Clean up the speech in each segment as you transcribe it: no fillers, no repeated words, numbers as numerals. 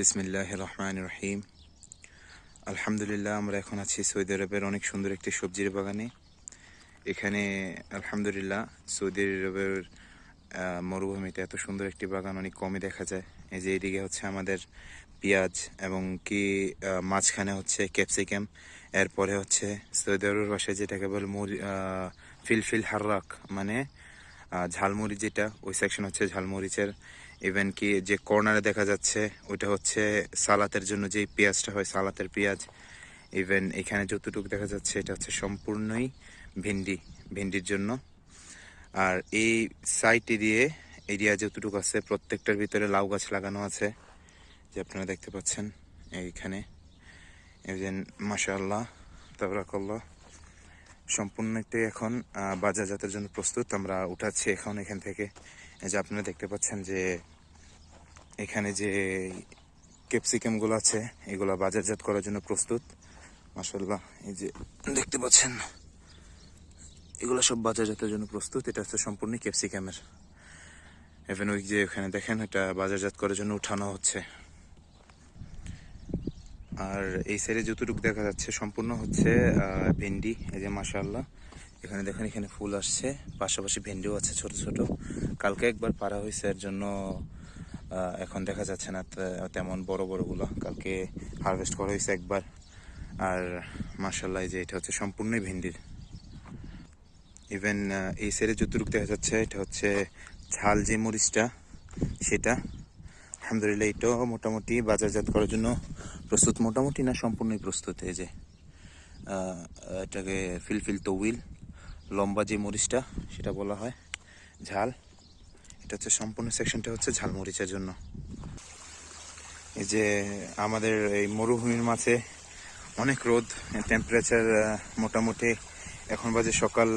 বিসমিল্লাহির রহমানির রহিম। আলহামদুলিল্লাহ, আমরা এখন আছি সৌদি আরবের অনেক সুন্দর একটি সবজির বাগানে। এখানে আলহামদুলিল্লাহ সৌদি আরবের মরুভূমিতে এত সুন্দর একটি বাগান অনেক কমই দেখা যায়। এই যে এইদিকে হচ্ছে আমাদের পেঁয়াজ এবং কি মাঝখানে হচ্ছে ক্যাপসিকাম, এরপরে হচ্ছে সৌদি আরবের ভাষায় যেটাকে বলে ফিলফিল হার্রাক, মানে ঝালমরিচ, যেটা ওই সেকশন হচ্ছে ঝালমরিচের। ইভেন কি যে কর্নারে দেখা যাচ্ছে ওইটা হচ্ছে সালাতের জন্য যেই পেঁয়াজটা হয়, সালাতের পেঁয়াজ। ইভেন এখানে যতটুকু দেখা যাচ্ছে এটা হচ্ছে সম্পূর্ণই ভেন্ডির জন্য। আর এই সাইটে দিয়ে এরিয়া যতটুকু আছে প্রত্যেকটার ভিতরে লাউ গাছ লাগানো আছে, যে আপনারা দেখতে পাচ্ছেন এইখানে। ইভেন মাশাআল্লাহ তাবারাকাল্লাহ, সম্পূর্ণটাই এখন বাজারজাতের জন্য প্রস্তুত। আমরা উঠাচ্ছি এখন এখান থেকে। এই যে আপনারা দেখতে পাচ্ছেন যে এখানে যে ক্যাপসিকামগুলো আছে এগুলো বাজারজাত করার জন্য প্রস্তুত। মাশাআল্লাহ, এই যে দেখতে পাচ্ছেন এগুলো সব বাজারজাতের জন্য প্রস্তুত। এটা হচ্ছে সম্পূর্ণ ক্যাপসিকামের। ইভেন ওই যে ওখানে দেখেন এটা বাজারজাত করার জন্য উঠানো হচ্ছে। আর এই সাইডে যতটুকু দেখা যাচ্ছে সম্পূর্ণ হচ্ছে ভেন্ডি। এই যে মাশাআল্লাহ, এখানে দেখেন এখানে ফুল আসছে, পাশাপাশি ভেন্ডিও আছে ছোট ছোট। কালকে একবার পারা হয়েছে, এর জন্য এখন দেখা যাচ্ছে না তেমন বড় বড়গুলো। কালকে হারভেস্ট করা হয়েছে একবার। আর মাশাআল্লাহ, যে এটা হচ্ছে সম্পূর্ণই ভেন্ডির। ইভেন এই সাইডে যতটুকু দেখা যাচ্ছে এটা হচ্ছে ঝাল যে মরিচটা, সেটা আলহামদুলিল্লাহ এটাও মোটামুটি বাজারজাত করার জন্য প্রস্তুত। মোটামুটি না, সম্পূর্ণই প্রস্তুত। এই যে এটাকে ফিলফিল তৌইল, লম্বা যে মরিচটা সেটা বলা হয় ঝাল। এটা হচ্ছে সম্পূর্ণ সেকশনটা হচ্ছে ঝাল মরিচের জন্য। এই যে আমাদের এই মরুভূমির মাঝে অনেক রোদ, টেম্পারেচার মোটামুটি এখন বাজে সকাল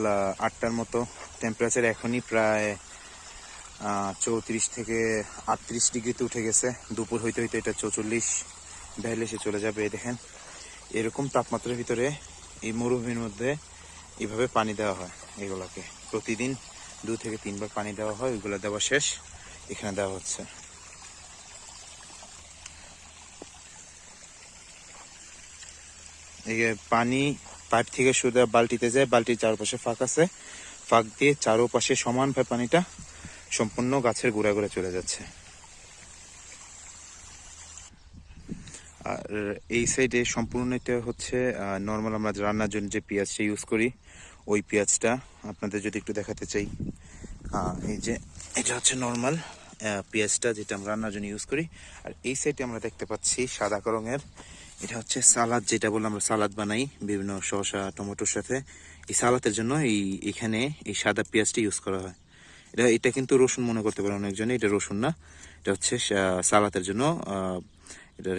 8টার মতো। টেম্পারেচার এখনই প্রায় 34 থেকে 38 ডিগ্রিতে উঠে গেছে। দুপুর হইতে হইতে এটা 44-42 চলে যাবে। দেখেন এরকম তাপমাত্রার ভিতরে এই মরুভূমির মধ্যে এইভাবে পানি দেওয়া হয়। এগুলাকে প্রতিদিন 2 থেকে 3 বার পানি দেওয়া হয়। ওইগুলো দেওয়া শেষ, এখানে দেওয়া হচ্ছে। এই পানি পাইপ থেকে সোজা বালতিতে যায়, বালতির চারপাশে ফাঁক আছে, ফাঁক দিয়ে চারোপাশে সমানভাবে পানিটা সম্পূর্ণ গাছের গোড়া গোড়া চলে যাচ্ছে। আর এই সাইডে সম্পূর্ণ এটা হচ্ছে নর্মাল আমরা রান্নার জন্য যে পেঁয়াজটা ইউজ করি, ওই পেঁয়াজটা আপনাদের যদি একটু দেখাতে চাই। এই যে এটা হচ্ছে নর্মাল পেঁয়াজটা যেটা আমরা রান্নার জন্য ইউজ করি। আর এই সাইডে আমরা দেখতে পাচ্ছি সাদা রঙের, এটা হচ্ছে সালাদ, যেটা বলে আমরা সালাদ বানাই বিভিন্ন শসা টমেটোর সাথে। এই সালাদের জন্য এখানে এই সাদা পেঁয়াজটা ইউজ করা হয়। এটা কিন্তু রসুন মনে করতে পারে অনেকজনে, এটা রসুন না, এটা হচ্ছে সালাদের জন্য এটা